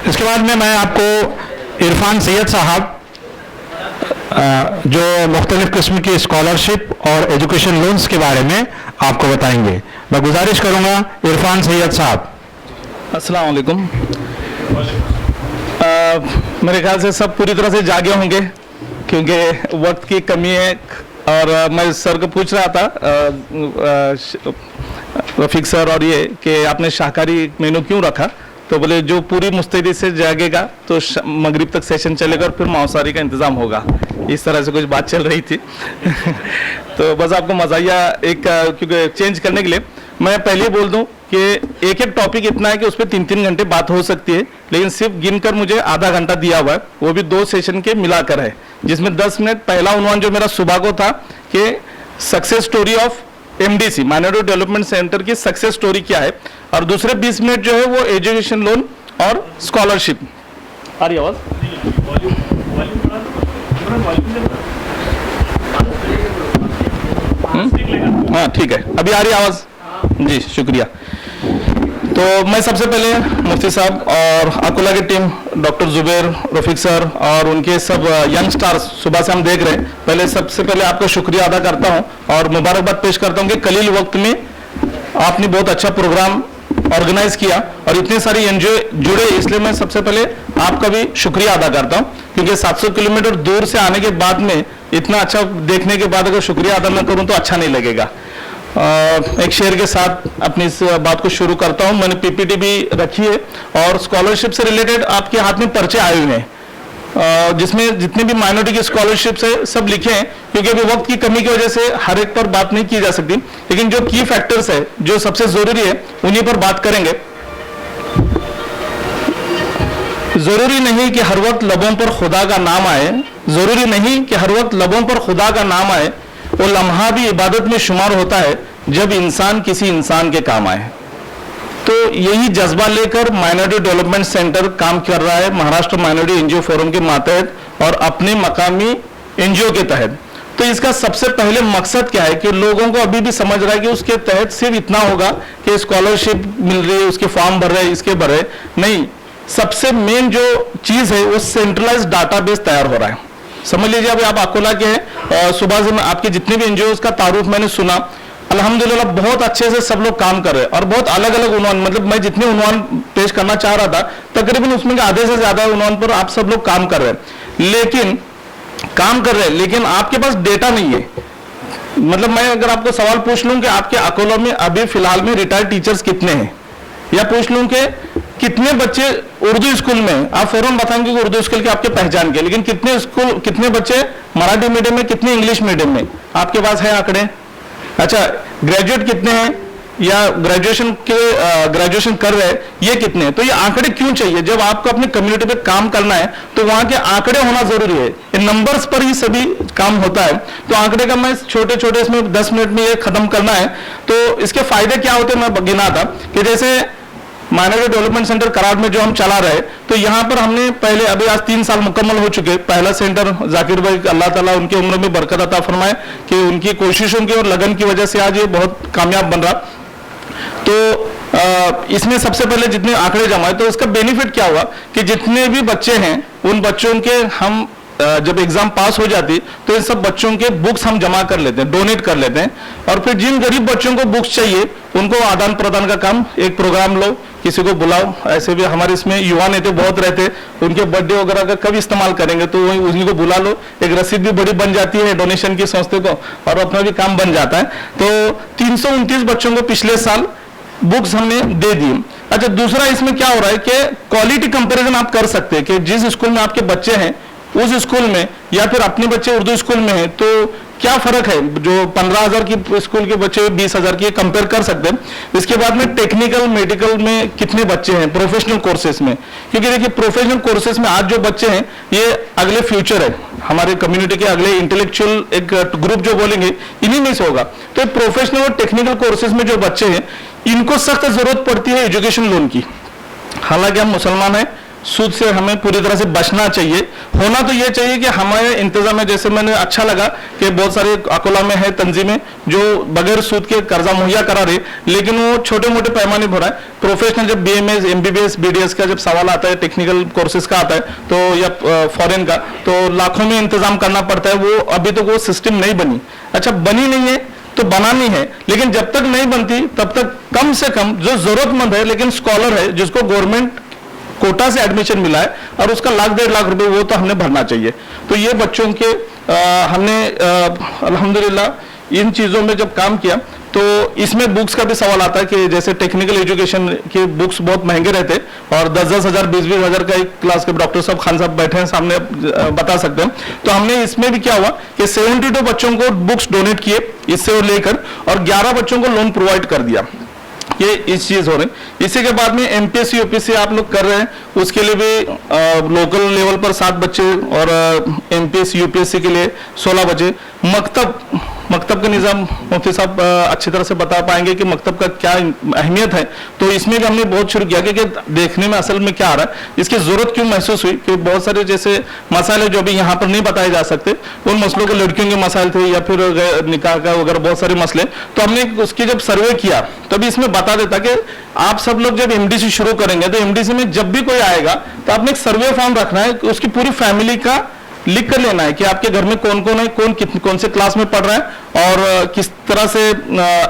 इसके बाद में मैं आपको इरफान सैयद साहब जो मुख्तलिफ किस्म की स्कॉलरशिप और एजुकेशन लोन्स के बारे में आपको बताएंगे। मैं गुजारिश करूंगा इरफान सैयद साहब। अस्सलाम वालेकुम। मेरे ख्याल से सब पूरी तरह से जागे होंगे क्योंकि वक्त की कमी है। और मैं सर को पूछ रहा था रफीक सर और ये कि आपने शाकाहारी मेनू क्यों रखा, तो बोले जो पूरी मुस्तैदी से जागेगा तो मगरिब तक सेशन चलेगा और फिर मांसाहारी का इंतज़ाम होगा। इस तरह से कुछ बात चल रही थी तो बस आपको मज़ाहिया एक क्योंकि चेंज करने के लिए मैं पहले बोल दूं कि एक एक टॉपिक इतना है कि उस पर 3-3 घंटे बात हो सकती है, लेकिन सिर्फ गिनकर मुझे आधा घंटा दिया हुआ है, वो भी 2 सेशन के मिलाकर है, जिसमें 10 मिनट पहला उन्वान जो मेरा सुबह को था कि success story of MDC minority development centre की सक्सेस स्टोरी क्या है, और दूसरे 20 मिनट जो है वो एजुकेशन लोन और स्कॉलरशिप। आ रही आवाज? हाँ ठीक है, अभी आ रही आवाज जी, शुक्रिया। तो मैं सबसे पहले मुफ्ती साहब और अकोला की team doctor Zubair, Rafiq sir और उनके सब यंग स्टार्स सुबह से हम देख रहे हैं, पहले सबसे पहले आपका शुक्रिया अदा करता हूं और मुबारकबाद पेश करता हूं कि कलील वक्त में आपने बहुत अच्छा प्रोग्राम ऑर्गेनाइज किया और इतने सारे एनजीओ जुड़े, इसलिए मैं सबसे पहले आपका भी शुक्रिया अदा करता हूं क्योंकि 700 किलोमीटर दूर से आने के बाद में इतना अच्छा देखने के बाद अगर शुक्रिया अदा न करूं तो अच्छा नहीं लगेगा। एक शेर के साथ अपनी इस बात को शुरू करता हूं। मैंने PPT भी रखी है और स्कॉलरशिप से रिलेटेड आपके हाथ में पर्चे आए हुए हैं जिसमें जितनी भी माइनॉरिटी की स्कॉलरशिप्स है सब लिखे हैं, क्योंकि अभी वक्त की कमी की वजह से हर एक पर बात नहीं की जा सकती, लेकिन जो की फैक्टर्स है जो सबसे जरूरी है उन्हीं पर बात करेंगे। जरूरी नहीं कि हर वक्त लबों पर खुदा का नाम आए, जरूरी नहीं कि हर वक्त लबों पर खुदा का नाम आए, वो लम्हा भी इबादत में शुमार होता है जब इंसान किसी इंसान के काम आए। तो यही जज्बा लेकर माइनॉरिटी डेवलपमेंट सेंटर काम कर रहा है महाराष्ट्र माइनॉरिटी एनजीओ फोरम के मातहत और अपने मकामी एनजीओ के तहत। तो इसका सबसे पहले मकसद क्या है कि लोगों को अभी भी समझ रहा है कि उसके तहत सिर्फ इतना होगा कि स्कॉलरशिप मिल रही है, उसके फॉर्म भर रहे हैं, इसके भर रहे नहीं, सबसे मेन जो चीज है वो सेंट्रलाइज डाटाबेस तैयार हो रहा है। समझ लीजिए अभी आप अकोला के हैं और सुबह से मैं आपके जितने भी एनजीओ का तारुफ मैंने सुना, अल्हम्दुलिल्लाह बहुत अच्छे से सब लोग काम कर रहे हैं और बहुत अलग अलग उन्वान, मतलब मैं जितने उन्वान पेश करना चाह रहा था तकरीबन उसमें आधे से ज्यादा उन्वान पर आप सब लोग काम कर रहे हैं, लेकिन आपके पास डेटा नहीं है। मतलब मैं अगर आपको सवाल पूछ लूं कि आपके अकोला में अभी फिलहाल में रिटायर्ड टीचर्स कितने हैं, या पूछ लूं कि कितने बच्चे उर्दू स्कूल में, आप फौरन बताएंगे कि उर्दू स्कूल के आपके पहचान के, लेकिन कितने बच्चे मराठी मीडियम में, कितने इंग्लिश मीडियम में, आपके पास है आंकड़े? अच्छा, ग्रेजुएट कितने हैं या ग्रेजुएशन कर रहे हैं ये कितने हैं? तो ये आंकड़े क्यों चाहिए? जब आपको अपनी कम्युनिटी पे काम करना है तो वहां के आंकड़े होना जरूरी है। इन नंबर्स पर ही सभी काम होता है। तो आंकड़े का मैं छोटे छोटे इसमें 10 मिनट में ये खत्म करना है। तो इसके फायदे क्या होते हैं मैं गिना था कि जैसे माइनॉरिटी डेवलपमेंट सेंटर कराड़ में जो हम चला रहे, तो यहाँ पर हमने पहले अभी आज 3 साल मुकम्मल हो चुके। पहला सेंटर जाकिर भाई अल्लाह ताला उनकी उम्र में बरकत अता फरमाए कि उनकी कोशिशों की और लगन की वजह से आज ये बहुत कामयाब बन रहा। तो इसमें सबसे पहले जितने आंकड़े जमाए तो इसका बेनिफिट क्या हुआ कि जितने भी बच्चे हैं उन बच्चों के हम जब एग्जाम पास हो जाती तो इन सब बच्चों के बुक्स हम जमा कर लेते हैं, डोनेट कर लेते हैं, और फिर जिन गरीब बच्चों को बुक्स चाहिए उनको आदान प्रदान का काम, एक प्रोग्राम लो, किसी को बुलाओ। ऐसे भी हमारे इसमें युवा नेता बहुत रहते, उनके बर्थडे वगैरह का कब इस्तेमाल करेंगे तो वही उन्हीं को बुला लो, एक रसीद भी बड़ी बन जाती है डोनेशन की संस्थे को और अपना भी काम बन जाता है। तो 329 बच्चों को पिछले साल बुक्स हमने दे दी। अच्छा, दूसरा इसमें क्या हो रहा है कि क्वालिटी कंपैरिजन आप कर सकते हैं कि जिस स्कूल में आपके बच्चे हैं उस स्कूल में या फिर अपने बच्चे उर्दू स्कूल में हैं तो क्या फर्क है, जो 15,000 की स्कूल के बच्चे 20,000 की कंपेयर कर सकते हैं। इसके बाद में टेक्निकल मेडिकल में कितने बच्चे हैं, प्रोफेशनल कोर्सेज में, क्योंकि देखिए प्रोफेशनल कोर्सेज में आज जो बच्चे हैं ये अगले फ्यूचर है हमारे कम्युनिटी के, अगले इंटेलेक्चुअल एक ग्रुप जो बोलेंगे इन्हीं में से होगा। तो प्रोफेशनल और टेक्निकल कोर्सेज में जो बच्चे हैं इनको सख्त जरूरत पड़ती है एजुकेशन लोन की। हालांकि हम मुसलमान हैं सूद से हमें पूरी तरह से बचना चाहिए। होना तो ये चाहिए कि हमारे इंतजाम में, जैसे मैंने अच्छा लगा कि बहुत सारे अकोला में है तंजीमें जो बगैर सूद के कर्जा मुहैया करा रही, लेकिन वो छोटे मोटे पैमाने पर हो रहा है। प्रोफेशनल जब BMS, MBBS, BDS का जब सवाल आता है, टेक्निकल कोर्सेज का आता है तो या फॉरेन का, तो लाखों में इंतजाम करना पड़ता है। वो अभी तो वो सिस्टम नहीं बनी। अच्छा, बनी नहीं है तो बनानी है, लेकिन जब तक नहीं बनती तब तक कम से कम जो जरूरतमंद है लेकिन स्कॉलर है, जिसको गवर्नमेंट कोटा से एडमिशन मिला है और उसका लाख 1.5 लाख रुपए, वो तो हमने भरना चाहिए। तो ये बच्चों के हमने अल्हम्दुलिल्लाह इन चीज़ों में जब काम किया तो इसमें बुक्स का भी सवाल आता है कि जैसे टेक्निकल एजुकेशन के बुक्स बहुत महंगे रहते हैं और 10-10 हज़ार 20-20 हज़ार का एक क्लास के डॉक्टर साहब खान साहब बैठे हैं सामने, बता सकते हैं। तो हमने इसमें भी क्या हुआ कि 72 बच्चों को बुक्स डोनेट किए इससे और लेकर, और 11 बच्चों को लोन प्रोवाइड कर दिया। ये इस चीज हो रही। इसी के बाद में MPSC UPSC आप लोग कर रहे हैं, उसके लिए भी लोकल लेवल पर 7 बच्चे और MPSC UPSC के लिए 16 बच्चे। मकतब का निज़ाम मुफ्ती साहब अच्छी तरह से बता पाएंगे कि मकतब का क्या अहमियत है। तो इसमें भी हमने बहुत शुरू किया कि देखने में असल में क्या आ रहा है, इसकी ज़रूरत क्यों महसूस हुई कि बहुत सारे जैसे मसाले जो भी यहाँ पर नहीं बताए जा सकते, उन मसलों को लड़कियों के मसाइल थे या फिर निकाह का वगैरह बहुत सारे मसले, तो हमने उसकी जब सर्वे किया तभी इसमें बता देता कि आप सब लोग जब MDC शुरू करेंगे तो MDC में जब भी कोई आएगा तो आपने एक सर्वे फॉर्म रखना है, उसकी पूरी फैमिली का लिख कर लेना है कि आपके घर में कौन कौन है, कौन से क्लास में पढ़ रहा है और किस तरह से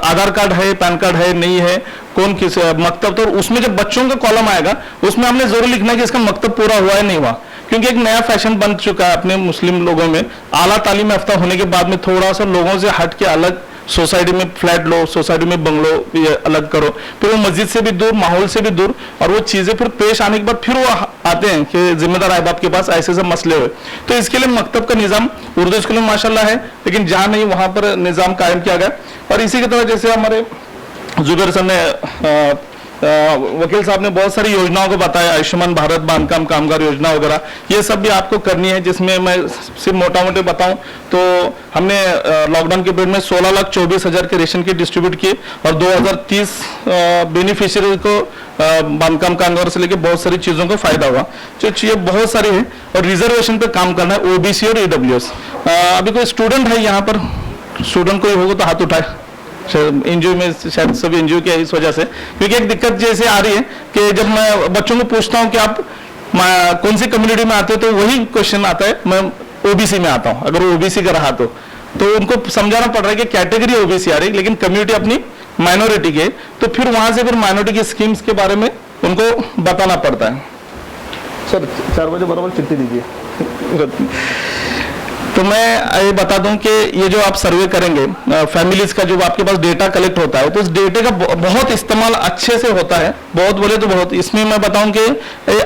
आधार कार्ड है, पैन कार्ड है, नहीं है, कौन किस मकतब। तो उसमें जब बच्चों का कॉलम आएगा उसमें हमने जरूर लिखना है कि इसका मकतब पूरा हुआ है नहीं हुआ, क्योंकि एक नया फैशन बन चुका है अपने मुस्लिम लोगों में। आला तालीम याफ्ता होने के बाद में थोड़ा सा लोगों से हट के अलग सोसाइटी में फ्लैट लो, सोसाइटी में बंगलो ये अलग करो, फिर वो मस्जिद से भी दूर, माहौल से भी दूर, और वो चीज़ें फिर पेश आने के बाद फिर वो आते हैं कि जिम्मेदार है आपके पास ऐसे सब मसले हुए। तो इसके लिए मकतब का निज़ाम उर्दू स्कूल में माशाल्लाह है, लेकिन जहाँ नहीं वहाँ पर निज़ाम कायम किया गया। और इसी की तरह जैसे हमारे जुबैर सर ने वकील साहब ने बहुत सारी योजनाओं को बताया, आयुष्मान भारत, बांधकाम कामगार योजना वगैरह, ये सब भी आपको करनी है, जिसमें मैं सिर्फ मोटा मोटे बताऊं तो हमने लॉकडाउन के पीरियड में 16,24,000 के रेशन किट डिस्ट्रीब्यूट किए और 2030 बेनिफिशियरी को बांधकाम कामगार से लेके बहुत सारी चीज़ों को फायदा हुआ। जो चीज़ें बहुत सारी है और रिजर्वेशन पे काम करना है, OBC और EWS। अभी कोई स्टूडेंट है यहाँ पर, स्टूडेंट कोई होगा तो हाथ उठाए। एनजीओ में शायद सभी एनजीओ के इस वजह से, क्योंकि एक दिक्कत जैसे आ रही है कि जब मैं बच्चों को पूछता हूं कि आप कौन सी कम्युनिटी में आते हो, तो वही क्वेश्चन आता है मैं OBC में आता हूं, अगर वो OBC का रहा तो उनको समझाना पड़ रहा है कि कैटेगरी OBC आ रही है लेकिन कम्युनिटी अपनी माइनॉरिटी के, तो फिर वहां से फिर माइनॉरिटी की स्कीम्स के बारे में उनको बताना पड़ता है। सर 4 बजे बराबर चिट्ठी दीजिए। तो मैं ये बता दूं कि ये जो आप सर्वे करेंगे फैमिलीज का, जो आपके पास डेटा कलेक्ट होता है, तो इस डेटे का बहुत इस्तेमाल अच्छे से होता है, बहुत बोले तो बहुत। इसमें मैं बताऊं कि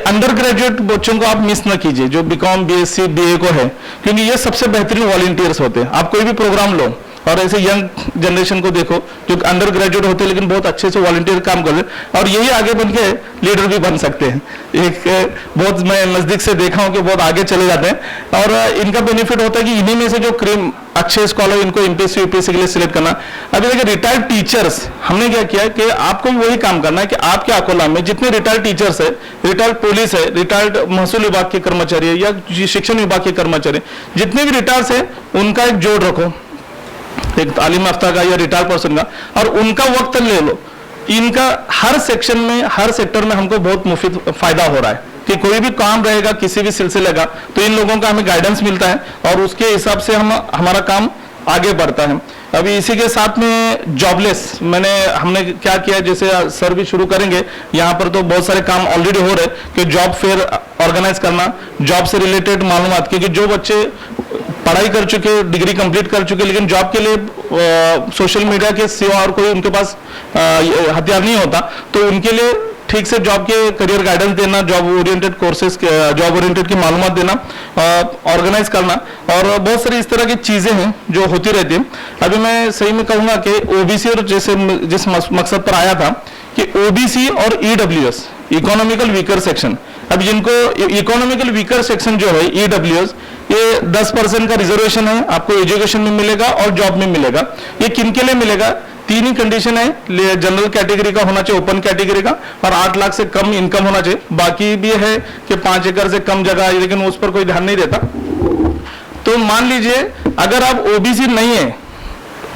अंडर ग्रेजुएट बच्चों को आप मिस ना कीजिए, जो BCom BSc BA को है, क्योंकि ये सबसे बेहतरीन वॉलंटियर्स होते हैं। आप कोई भी प्रोग्राम लो और ऐसे यंग जनरेशन को देखो जो अंडर ग्रेजुएट होते हैं लेकिन बहुत अच्छे से वॉलंटियर काम कर रहे हैं, और यही आगे बन के लीडर भी बन सकते हैं। एक बहुत मैं नज़दीक से देखा हूं कि बहुत आगे चले जाते हैं, और इनका बेनिफिट होता है कि इन्हीं में से जो अच्छे स्कॉलर, इनको MPSC UPSC के लिए सिलेक्ट करना। अभी देखिए रिटायर्ड टीचर्स, हमने क्या किया कि आपको वही काम करना है कि आपके अकोला में जितने रिटायर्ड टीचर्स है, रिटायर्ड पुलिस है, रिटायर्ड महसूल विभाग के कर्मचारी है या शिक्षण विभाग के कर्मचारी, जितने भी रिटायर्स है उनका एक जोड़ रखो, एक तालीम याफ्ता का या रिटायर्ड पर्सन का, और उनका वक्त ले लो। इनका हर सेक्शन में, हर सेक्टर में हमको बहुत मुफीद फायदा हो रहा है कि कोई भी काम रहेगा किसी भी सिलसिले का, तो इन लोगों का हमें गाइडेंस मिलता है और उसके हिसाब से हमारा काम आगे बढ़ता है। अभी इसी के साथ में जॉबलेस हमने क्या किया, जैसे सर भी शुरू करेंगे, यहाँ पर तो बहुत सारे काम ऑलरेडी हो रहे कि जॉब फेयर ऑर्गेनाइज करना, जॉब से रिलेटेड मालूमात, क्योंकि जो बच्चे पढ़ाई कर चुके, डिग्री कंप्लीट कर चुके, लेकिन जॉब के लिए सोशल मीडिया के सिवा और कोई उनके पास हथियार नहीं होता, तो उनके लिए ठीक से जॉब के करियर गाइडेंस देना, job oriented courses, job oriented की मालूमात देना, ऑर्गेनाइज करना, और बहुत सारी इस तरह की चीज़ें हैं जो होती रहती हैं। अभी मैं सही में कहूँगा कि OBC और जैसे जिस मकसद पर आया था कि OBC और EWS, इकोनॉमिकल वीकर सेक्शन, अब जिनको इकोनॉमिकल वीकर सेक्शन जो है EWS, ये 10% का रिजर्वेशन है, आपको एजुकेशन में मिलेगा और जॉब में मिलेगा। ये किन के लिए मिलेगा तीन ही कंडीशन है, जनरल कैटेगरी का होना चाहिए, ओपन कैटेगरी का, और 8 लाख से कम इनकम होना चाहिए। बाकी भी है कि 5 एकड़ से कम जगह है, लेकिन उस पर कोई ध्यान नहीं देता। तो मान लीजिए अगर आप ओबीसी नहीं है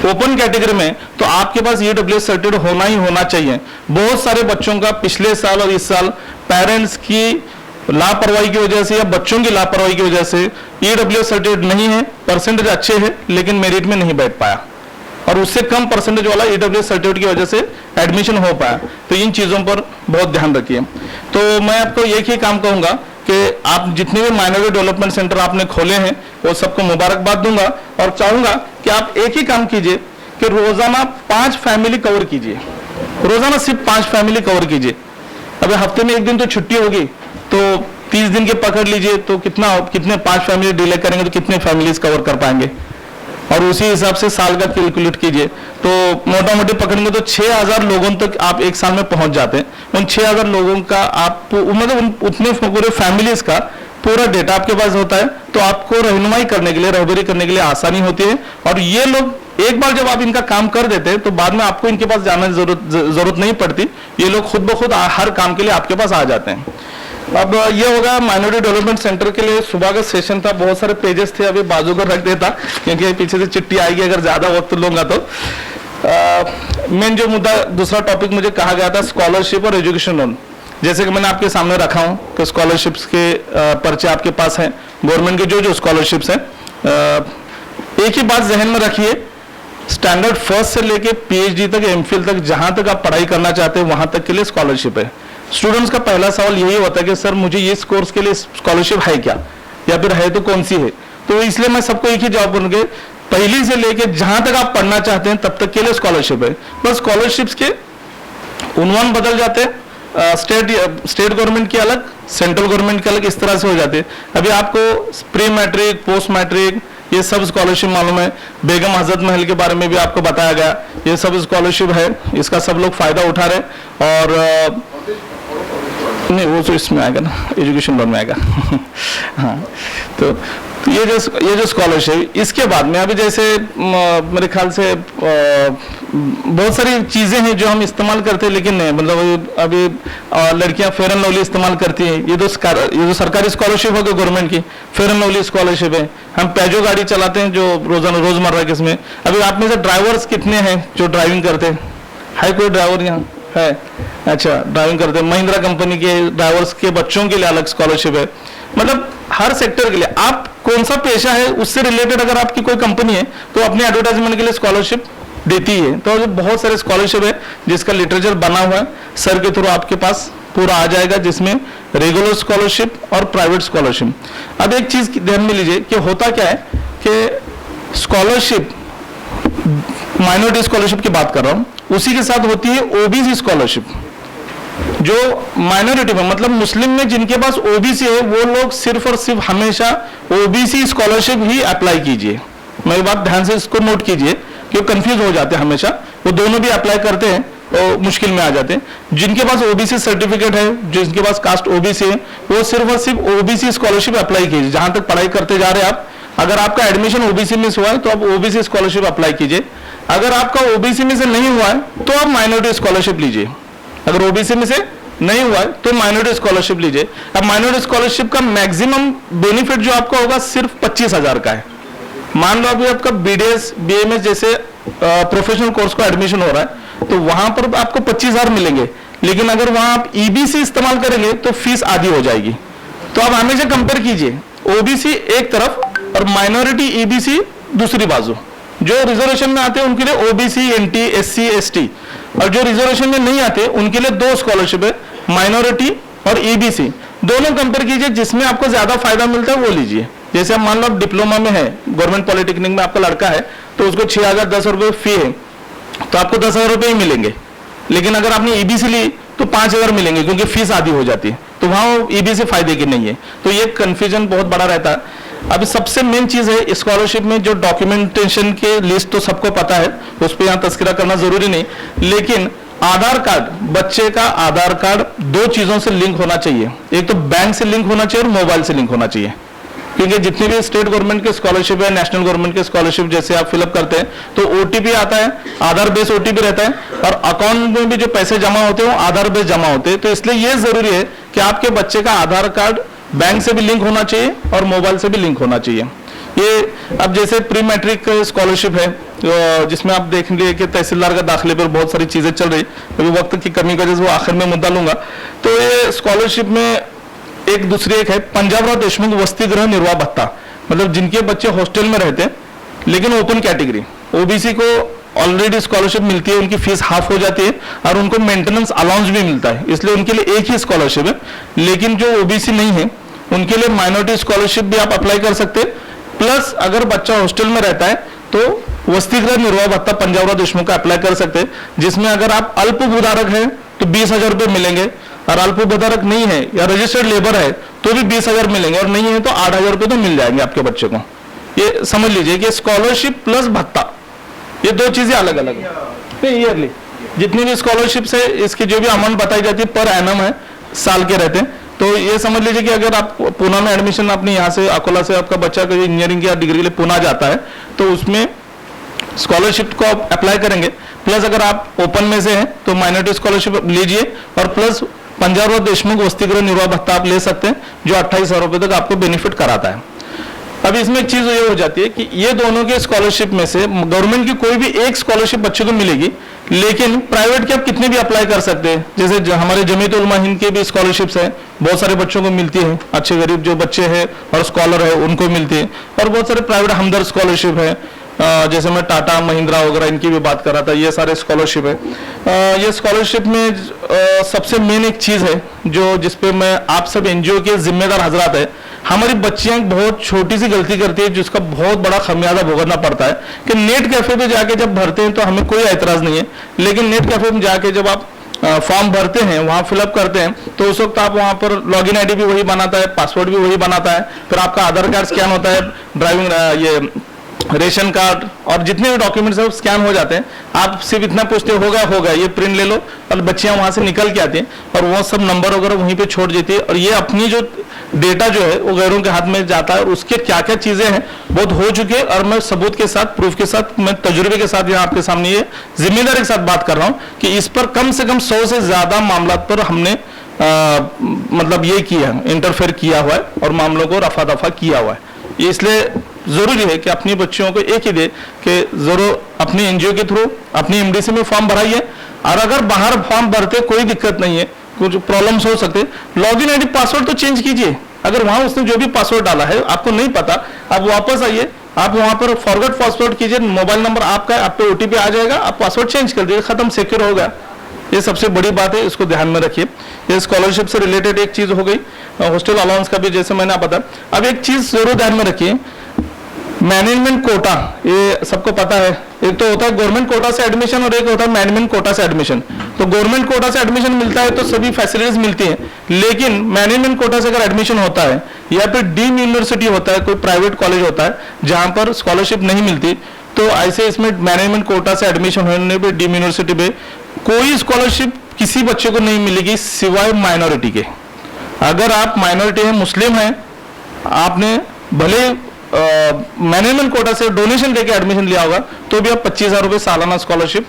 ओपन कैटेगरी में, तो आपके पास ईडब्ल्यूएस सर्टिफिकेट होना ही होना चाहिए। बहुत सारे बच्चों का पिछले साल और इस साल पेरेंट्स की लापरवाही की वजह से या बच्चों की लापरवाही की वजह से ईडब्ल्यूएस सर्टिफिकेट नहीं है, परसेंटेज अच्छे हैं लेकिन मेरिट में नहीं बैठ पाया, और उससे कम परसेंटेज वाला ईडब्ल्यूएस सर्टिफिकेट की वजह से एडमिशन हो पाया। तो इन चीजों पर बहुत ध्यान रखिए। तो मैं आपको एक ही काम कहूंगा कि आप जितने भी माइनॉरिटी डेवलपमेंट सेंटर आपने खोले हैं वो सबको मुबारकबाद दूंगा, और चाहूंगा कि आप एक ही काम कीजिए कि रोजाना 5 फैमिली कवर कीजिए, रोजाना सिर्फ 5 फैमिली कवर कीजिए। अभी हफ्ते में 1 दिन तो छुट्टी होगी, तो 30 दिन के पकड़ लीजिए, तो कितने 5 फैमिली डिले करेंगे तो कितने फैमिलीज कवर कर पाएंगे, और उसी हिसाब से साल का कैलकुलेट कीजिए। तो मोटा मोटी पकड़ेंगे तो 6000 लोगों तक आप एक साल में पहुंच जाते हैं। उन 6000 लोगों का आप मतलब उतने पूरे फैमिलीज का पूरा डेटा आपके पास होता है, तो आपको रहनुमाई करने के लिए, रहबरी करने के लिए आसानी होती है। और ये लोग एक बार जब आप इनका काम कर देते हैं तो बाद में आपको इनके पास जाने की जरूरत नहीं पड़ती, ये लोग खुद ब खुद हर काम के लिए आपके पास आ जाते हैं। अब ये होगा माइनॉरिटी डेवलपमेंट सेंटर के लिए सुबह का सेशन था, बहुत सारे पेजेस थे, अभी बाजू पर रख देता क्योंकि पीछे से चिट्ठी आएगी अगर ज्यादा वक्त लूंगा तो। मेन जो मुद्दा दूसरा टॉपिक मुझे कहा गया था स्कॉलरशिप और एजुकेशन लोन, जैसे कि मैंने आपके सामने रखा हूं कि स्कॉलरशिप्स के पर्चे आपके पास हैं, गवर्नमेंट के जो स्कॉलरशिप्स हैं। एक ही बात जहन में रखिए, स्टैंडर्ड फर्स्ट से लेके पीएचडी तक, एमफिल तक, जहां तक आप पढ़ाई करना चाहते हैं वहां तक के लिए स्कॉलरशिप है। स्टूडेंट्स का पहला सवाल यही होता है कि सर मुझे इस कोर्स के लिए स्कॉलरशिप है क्या, या फिर है तो कौन सी है। तो इसलिए मैं सबको एक ही जवाब दूंगा, पहली से लेके जहां तक आप पढ़ना चाहते हैं तब तक के लिए स्कॉलरशिप है। बस स्कॉलरशिप्स के उन्वान बदल जाते हैं, स्टेट गवर्नमेंट की अलग, सेंट्रल गवर्नमेंट के अलग, इस तरह से हो जाते हैं। अभी आपको प्री मैट्रिक, पोस्ट मैट्रिक, ये सब स्कॉलरशिप मालूम है। बेगम हजरत महल के बारे में भी आपको बताया गया, ये सब स्कॉलरशिप है, इसका सब लोग फायदा उठा रहे हैं। और नहीं, वो तो इसमें आएगा ना, एजुकेशन लोन में आएगा। हाँ, तो ये जो स्कॉलरशिप, इसके बाद में अभी जैसे मेरे ख्याल से बहुत सारी चीजें हैं जो हम इस्तेमाल करते हैं, लेकिन नहीं, मतलब अभी लड़कियां फेयर एंड लवली इस्तेमाल करती हैं। ये जो सरकारी स्कॉलरशिप होगी गवर्नमेंट की, फेयर एंड लवली स्कॉलरशिप है। हम पेजो गाड़ी चलाते हैं जो रोजमर्रा के इसमें। अभी आप में से ड्राइवर्स कितने हैं जो ड्राइविंग करते हैं? है कोई ड्राइवर यहाँ है? अच्छा, ड्राइविंग करते हैं। महिंद्रा कंपनी के ड्राइवर्स के बच्चों के लिए अलग स्कॉलरशिप है। मतलब हर सेक्टर के लिए आप कौन सा पेशा है उससे रिलेटेड अगर आपकी कोई कंपनी है तो अपने एडवर्टाइजमेंट के लिए स्कॉलरशिप देती है। तो बहुत सारे स्कॉलरशिप है जिसका लिटरेचर बना हुआ है, सर के थ्रू आपके पास पूरा आ जाएगा, जिसमें रेगुलर स्कॉलरशिप और प्राइवेट स्कॉलरशिप। अब एक चीज ध्यान में लीजिए कि होता क्या है कि स्कॉलरशिप, माइनॉरिटी स्कॉलरशिप की बात कर रहा हूं, उसी के साथ होती है ओबीसी स्कॉलरशिप। जो माइनॉरिटी में, मतलब मुस्लिम में जिनके पास ओबीसी है, वो लोग सिर्फ और सिर्फ हमेशा ओबीसी स्कॉलरशिप ही अप्लाई कीजिए। मेरी बात ध्यान से इसको नोट कीजिए क्यों कंफ्यूज हो जाते हैं हमेशा। वो दोनों भी अप्लाई करते हैं तो मुश्किल में आ जाते हैं। जिनके पास ओबीसी सर्टिफिकेट है, जिनके पास कास्ट ओबीसी है, वो सिर्फ और सिर्फ ओबीसी स्कॉलरशिप अप्लाई कीजिए। जहां तक पढ़ाई करते जा रहे हैं आप, अगर आपका एडमिशन ओबीसी में से हुआ है तो आप ओबीसी स्कॉलरशिप अप्लाई कीजिए। अगर आपका ओबीसी में से नहीं हुआ है तो आप माइनॉरिटी स्कॉलरशिप लीजिए। अगर ओबीसी में से नहीं हुआ है तो माइनॉरिटी स्कॉलरशिप लीजिए। अब माइनॉरिटी स्कॉलरशिप का मैक्सिमम बेनिफिट जो आपका होगा सिर्फ 25,000 का है। मान लो अभी आपका बीडीएस, बीएमएस जैसे प्रोफेशनल कोर्स का एडमिशन हो रहा है तो वहां पर आपको 25,000 मिलेंगे, लेकिन अगर वहां आप ईबीसी इस्तेमाल करेंगे तो फीस आधी हो जाएगी। तो आप हमेशा कंपेयर कीजिए, ओबीसी एक तरफ और माइनॉरिटी ईबीसी दूसरी बाजू। जो रिजर्वेशन में आते हैं उनके लिए ओबीसी, एनटी, एससी, एसटी, और जो रिजर्वेशन में नहीं आते उनके लिए 2 स्कॉलरशिप है, माइनॉरिटी और ईबीसी। दोनों कंपेयर कीजिए, जिसमें आपको ज्यादा फायदा मिलता है वो लीजिए। जैसे मान लो आप डिप्लोमा में है, गवर्नमेंट पॉलिटेक्निक में आपका लड़का है तो उसको 6,010 रुपये फी है, तो आपको 10,000 रुपये ही मिलेंगे। लेकिन अगर आपने ईबीसी ली तो 5,000 मिलेंगे क्योंकि फीस आधी हो जाती है, तो वहां ईबीसी फायदे की नहीं है। तो ये कंफ्यूजन बहुत बड़ा रहता है। अभी सबसे मेन चीज है स्कॉलरशिप में जो डॉक्यूमेंटेशन के लिस्ट तो सबको पता है, उस पर यहाँ तस्करा करना जरूरी नहीं, लेकिन आधार कार्ड, बच्चे का आधार कार्ड 2 चीजों से लिंक होना चाहिए। एक तो बैंक से लिंक होना चाहिए और मोबाइल से लिंक होना चाहिए, क्योंकि जितने भी स्टेट गवर्नमेंट के स्कॉलरशिप है, नेशनल गवर्नमेंट के स्कॉलरशिप जैसे आप फिलअप करते हैं तो ओटीपी आता है, आधार बेस ओटीपी रहता है, और अकाउंट में भी जो पैसे जमा होते हैं वो आधार बेस जमा होते हैं। तो इसलिए ये जरूरी है कि आपके बच्चे का आधार कार्ड बैंक से भी लिंक होना चाहिए और मोबाइल से भी लिंक होना चाहिए। ये अब जैसे प्री मैट्रिक स्कॉलरशिप है जिसमें आप देख लीजिए कि तहसीलदार का दाखिले पर बहुत सारी चीजें चल रही, अभी वक्त की कमी की वजह से वो आखिर में मुद्दा लूंगा। तो ये स्कॉलरशिप में एक दूसरी एक है पंजाबराव देशमुख वसति गृह निर्वाह भत्ता, मतलब जिनके बच्चे हॉस्टल में रहते हैं लेकिन ओपन कैटेगरी, ओबीसी को ऑलरेडी स्कॉलरशिप मिलती है, उनकी फीस हाफ हो जाती है और उनको मेंटेनेंस अलाउंस भी मिलता है, इसलिए उनके लिए एक ही स्कॉलरशिप है। लेकिन जो ओबीसी नहीं है उनके लिए माइनॉरिटी स्कॉलरशिप भी आप अप्लाई कर सकते हैं, प्लस अगर बच्चा हॉस्टल में रहता है तो वसति गृह निर्वाह भत्ता पंजाबराव देशमुख का अप्लाई कर सकते हैं, जिसमें अगर आप अल्पभूधारक हैं तो 20,000 रुपये मिलेंगे, और अल्पभूधारक नहीं है या रजिस्टर्ड लेबर है तो भी 20,000 मिलेंगे, और नहीं है तो 8,000 रुपये तो मिल जाएंगे आपके बच्चे को। ये समझ लीजिए कि स्कॉलरशिप प्लस भत्ता ये दो चीजें अलग अलग है। ईयरली जितनी भी स्कॉलरशिप है इसकी जो भी अमाउंट बताई जाती है पर एनम है, साल के रहते हैं। तो ये समझ लीजिए कि अगर आप पूना में एडमिशन अपने यहाँ से अकोला से आपका बच्चा कोई इंजीनियरिंग या डिग्री के लिए पूना जाता है तो उसमें स्कॉलरशिप को आप अप्लाई करेंगे, प्लस अगर आप ओपन में से हैं तो माइनॉरिटी स्कॉलरशिप लीजिए, और प्लस पंजाबराव देशमुख वसति गृह निर्वाह भत्ता आप ले सकते हैं जो 28,000 रुपये तक आपको बेनिफिट कराता है। अब इसमें एक चीज ये हो जाती है कि ये दोनों के स्कॉलरशिप में से गवर्नमेंट की कोई भी एक स्कॉलरशिप बच्चे को मिलेगी, लेकिन प्राइवेट के आप कितने भी अप्लाई कर सकते हैं। जैसे हमारे जमीयत उलमा हिंद के भी स्कॉलरशिप्स हैं, बहुत सारे बच्चों को मिलती है, अच्छे गरीब जो बच्चे हैं और स्कॉलर है उनको मिलती है, और बहुत सारे प्राइवेट हमदर्द स्कॉलरशिप है, जैसे मैं टाटा महिंद्रा वगैरह इनकी भी बात कर रहा था, ये सारे स्कॉलरशिप है। ये स्कॉलरशिप में सबसे मेन एक चीज है जो जिसपे मैं आप सब एनजीओ के जिम्मेदार हजरात है, हमारी बच्चियां बहुत छोटी सी गलती करती है जिसका बहुत बड़ा खमियाजा भुगतना पड़ता है कि नेट कैफे पे जाके जब भरते हैं तो हमें कोई एतराज नहीं है, लेकिन नेट कैफे में जाके जब आप फॉर्म भरते हैं वहां फिलअप करते हैं तो उस वक्त आप वहां पर लॉगिन आईडी भी वही बनाता है, पासवर्ड भी वही बनाता है, फिर आपका आधार कार्ड स्कैन होता है, ड्राइविंग ये रेशन कार्ड और जितने भी डॉक्यूमेंट्स है वो स्कैन हो जाते हैं। आप सिर्फ इतना पूछते होगा ये प्रिंट ले लो, और बच्चियां वहां से निकल के आती हैं और वो सब नंबर वगैरह वहीं पे छोड़ देती है, और ये अपनी जो डेटा जो है वो गैरों के हाथ में जाता है, और उसके क्या क्या चीजें हैं बहुत हो चुके हैं, और मैं सबूत के साथ प्रूफ के साथ मैं तजुर्बे के साथ यहाँ आपके सामने ये जिम्मेदारी के साथ बात कर रहा हूँ कि इस पर कम से कम 100 से ज्यादा मामला पर हमने मतलब ये किया इंटरफेयर किया हुआ है और मामलों को रफा दफा किया हुआ है। इसलिए जरूरी है कि अपनी बच्चियों को एक ही दे कि जरूर अपनी एनजीओ के थ्रू अपनी एमडीसी में फॉर्म भराइए, और अगर बाहर फॉर्म भरते कोई दिक्कत नहीं है, कुछ प्रॉब्लम्स हो सकते, लॉगिन आईडी पासवर्ड तो चेंज कीजिए। अगर वहां उसने जो भी पासवर्ड डाला है आपको नहीं पता, आप वापस आइए, आप वहां पर फॉरगेट पासवर्ड कीजिए, मोबाइल नंबर आपका है, आप पे ओटीपी आ जाएगा, आप पासवर्ड चेंज कर दीजिए, खत्म, सिक्योर हो गया। ये सबसे बड़ी बात है, इसको ध्यान में रखिए। ये स्कॉलरशिप से रिलेटेड एक चीज हो गई, हॉस्टल अलाउंस का भी जैसे मैंने आप बताया। अब एक चीज जरूर ध्यान में रखिए, मैनेजमेंट कोटा, ये सबको पता है, एक तो होता है गवर्नमेंट कोटा से एडमिशन और एक होता है मैनेजमेंट कोटा से एडमिशन। तो गवर्नमेंट कोटा से एडमिशन मिलता है तो सभी फैसिलिटीज मिलती हैं, लेकिन मैनेजमेंट कोटा से अगर एडमिशन होता है या फिर डीम यूनिवर्सिटी होता है, कोई प्राइवेट कॉलेज होता है जहां पर स्कॉलरशिप नहीं मिलती, तो ऐसे इसमें मैनेजमेंट कोटा से एडमिशन होने पर डीम यूनिवर्सिटी पे कोई स्कॉलरशिप किसी बच्चे को नहीं मिलेगी सिवाय माइनॉरिटी के। अगर आप माइनॉरिटी है, मुस्लिम है, आपने भले मैनेजमेंट कोटा से डोनेशन देके एडमिशन लिया होगा तो भी आप 25,000 रुपये सालाना स्कॉलरशिप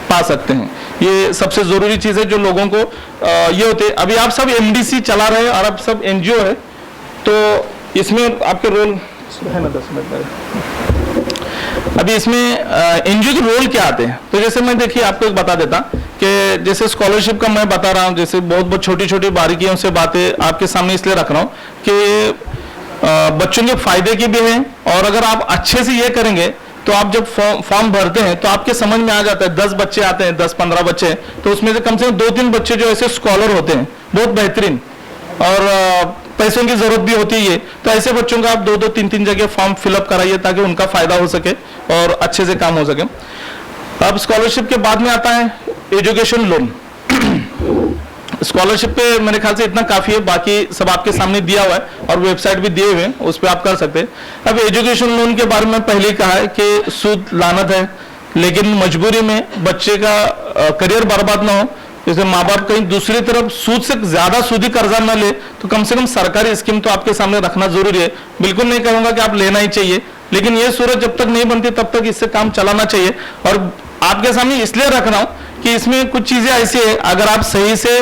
पा सकते हैं। ये सबसे जरूरी चीज है जो लोगों को ये होते। अभी आप सब एमडीसी चला रहे हैं और आप सब एनजीओ है, तो इसमें आपके रोल है ना 10 मिनट। अभी इसमें एनजीओ के रोल क्या आते हैं, तो जैसे मैं देखिए आपको एक बता देता कि जैसे स्कॉलरशिप का मैं बता रहा हूँ, जैसे बहुत बहुत छोटी छोटी बारीकियों से बातें आपके सामने इसलिए रख रहा हूँ कि बच्चों के फायदे की भी है, और अगर आप अच्छे से ये करेंगे तो आप जब फॉर्म भरते हैं तो आपके समझ में आ जाता है। 10 बच्चे आते हैं, 10-15 बच्चे, तो उसमें से कम 2-3 बच्चे जो ऐसे स्कॉलर होते हैं बहुत बेहतरीन, और पैसों की जरूरत भी होती है, तो ऐसे बच्चों का आप 2-2, 3-3 जगह फॉर्म फिलअप कराइए ताकि उनका फायदा हो सके और अच्छे से काम हो सके। अब स्कॉलरशिप के बाद में आता है एजुकेशन लोन। स्कॉलरशिप पे मेरे ख्याल से इतना काफी है, बाकी सब आपके सामने दिया हुआ है और वेबसाइट भी दिए हुए हैं, उस पर आप कर सकते हैं। अब एजुकेशन लोन के बारे में पहले ही कहा है कि सूद लानत है, लेकिन मजबूरी में बच्चे का करियर बर्बाद ना हो जैसे माँ बाप कहीं दूसरी तरफ सूद से ज्यादा सूदी कर्जा न ले, तो कम से कम सरकारी स्कीम तो आपके सामने रखना जरूरी है। बिल्कुल नहीं कहूंगा कि आप लेना ही चाहिए, लेकिन ये सूरत जब तक नहीं बनती तब तक इससे काम चलाना चाहिए। और आपके सामने इसलिए रख रहा हूं कि इसमें कुछ चीजें ऐसी है, अगर आप सही से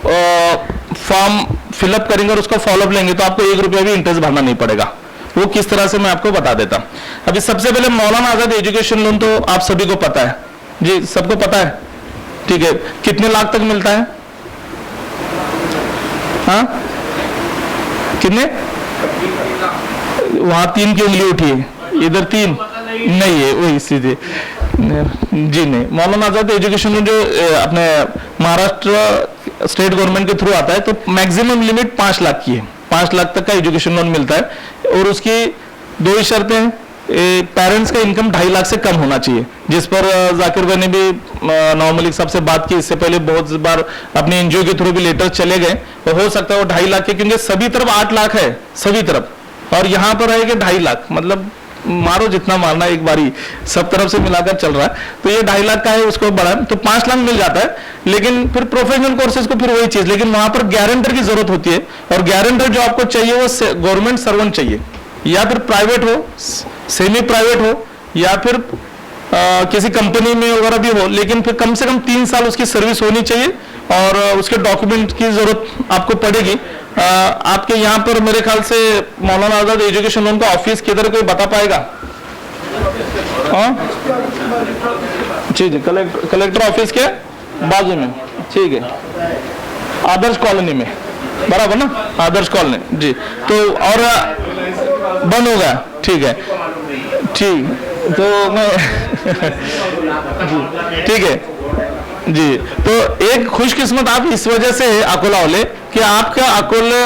फॉर्म फिलअप करेंगे और उसका फॉलोअप लेंगे तो आपको 1 रुपया भी इंटरेस्ट भरना नहीं पड़ेगा। वो किस तरह से मैं आपको बता देता हूं। अभी सबसे पहले मौलाना आजाद एजुकेशन लोन तो आप सभी को पता है जी, सबको पता है, ठीक है। कितने लाख तक मिलता है? हाँ, कितने? वहां 3 की उंगली उठी है, इधर 3 नहीं है, वही सीधे जी नहीं। मौलाना आजाद एजुकेशन लोन जो अपने महाराष्ट्र स्टेट गवर्नमेंट के थ्रू आता है, तो मैक्सिमम लिमिट 5 लाख की है। 5 लाख तक का एजुकेशन लोन मिलता है और उसकी 2 ही शर्तें हैं। पेरेंट्स का इनकम 2.5 लाख से कम होना चाहिए, जिस पर जाकिर भाई ने भी नवाब मलिक साहब से बात की। इससे पहले बहुत बार अपने एनजीओ के थ्रू भी लेटर चले गए, तो हो सकता है वो 2.5 लाख के, क्योंकि सभी तरफ 8 लाख है सभी तरफ, और यहाँ पर है कि 2.5 लाख, मतलब मारो जितना मारना एक बारी, सब तरफ से मिलाकर चल रहा है। तो ये 2.5 लाख का है, उसको बढ़ा तो 5 लाख मिल जाता है। लेकिन फिर प्रोफेशनल कोर्सेज को फिर वही चीज, लेकिन वहां पर गारंटर की जरूरत होती है, और गारंटर जो आपको चाहिए वो गवर्नमेंट सर्वेंट चाहिए, या फिर प्राइवेट हो, सेमी प्राइवेट हो, या फिर किसी कंपनी में वगैरह भी हो, लेकिन फिर कम से कम 3 साल उसकी सर्विस होनी चाहिए, और उसके डॉक्यूमेंट की जरूरत आपको पड़ेगी। आपके यहाँ पर मेरे ख्याल से मौलाना आजाद एजुकेशन लोन का ऑफिस किधर, कोई बता पाएगा? हाँ जी जी, कलेक्टर ऑफिस के बाजू में, ठीक है, आदर्श कॉलोनी में, बराबर ना, आदर्श कॉलोनी जी। तो और बंद हो गया, ठीक है, ठीक, तो मैं ठीक है जी। तो एक खुशकिस्मत आप इस वजह से है अकोला वाले, कि आपका अकोला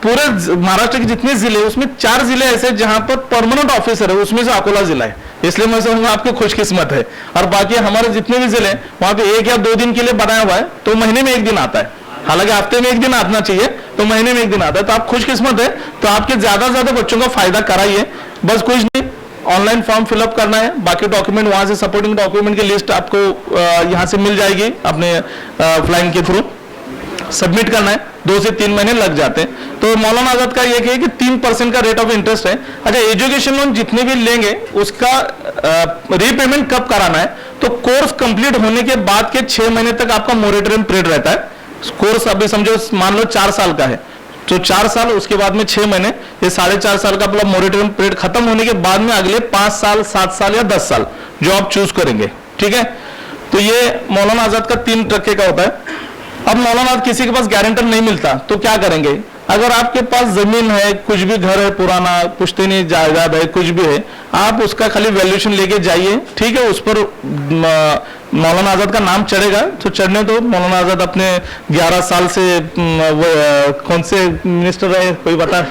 पूरे महाराष्ट्र के जितने जिले, उसमें 4 जिले ऐसे जहां पर परमानेंट ऑफिसर है, उसमें से अकोला जिला है। इसलिए मैं समझूंगा आपकी खुशकिस्मत है। और बाकी हमारे जितने भी जिले वहां पे 1 या 2 दिन के लिए बनाया हुआ है, तो महीने में 1 दिन आता है। हालांकि हफ्ते में 1 दिन आना चाहिए, तो महीने में 1 दिन आता है। तो आप खुशकिस्मत है, तो आपके ज्यादा से ज्यादा बच्चों का फायदा कराइए। बस कुछ नहीं, ऑनलाइन फॉर्म फिलअप करना है, बाकी डॉक्यूमेंट वहां से, सपोर्टिंग डॉक्यूमेंट की लिस्ट आपको यहां से मिल जाएगी, अपने फ्लाइन के थ्रू सबमिट करना है। 2 से 3 महीने लग जाते हैं। तो मौलाना आजाद का ये है कि 3% का रेट ऑफ इंटरेस्ट है। अच्छा, एजुकेशन लोन जितने भी लेंगे उसका रीपेमेंट कब कराना है? तो कोर्स कंप्लीट होने के बाद के 6 महीने तक आपका मोरेटोरियम पीरियड रहता है। कोर्स अभी समझो मान लो 4 साल का है, तो 4 साल, उसके बाद में 6 महीने, ये 4.5 साल का मतलब मोरेटोरियम पीरियड खत्म होने के बाद में अगले 5 साल, 7 साल या 10 साल जो आप चूज करेंगे, ठीक है। तो ये मौलाना आजाद का 3 टक्के का होता है। अब मौलाना आजाद किसी के पास गारंटर नहीं मिलता तो क्या करेंगे? अगर आपके पास जमीन है, कुछ भी घर है पुराना, पुश्तैनी जायदाद है, कुछ भी है, आप उसका खाली वैल्यूएशन लेके जाइए, ठीक है। उस पर मौलाना आजाद का नाम चढ़ेगा, तो चढ़ने दो। मौलाना आजाद अपने 11 साल से कौन से मिनिस्टर रहे, कोई बता,